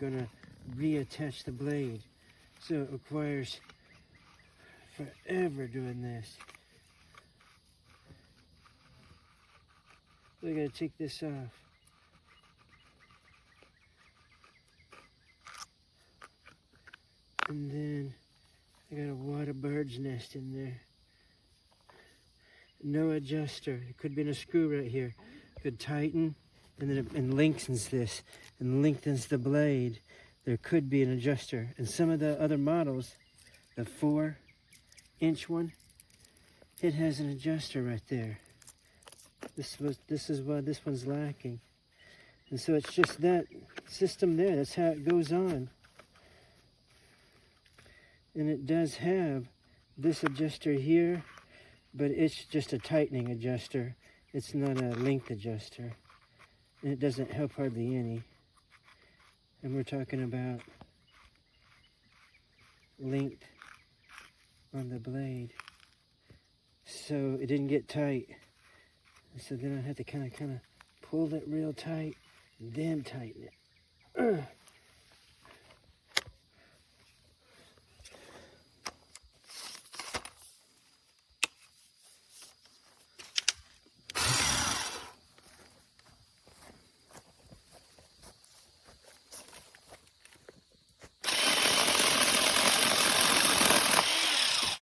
gonna reattach the blade. So it requires forever doing this. So I gotta take this off. And then I got a water bird's nest in there. No adjuster. It could be in a screw right here. Could tighten and then it lengthens this and lengthens the blade. There could be an adjuster. And some of the other models, the 4-inch one, it has an adjuster right there. This is why this one's lacking. And so it's just that system there. That's how it goes on. And it does have this adjuster here, but it's just a tightening adjuster. It's not a length adjuster. And it doesn't help hardly any. And we're talking about length on the blade. So it didn't get tight. So then I had to kind of pull it real tight and then tighten it.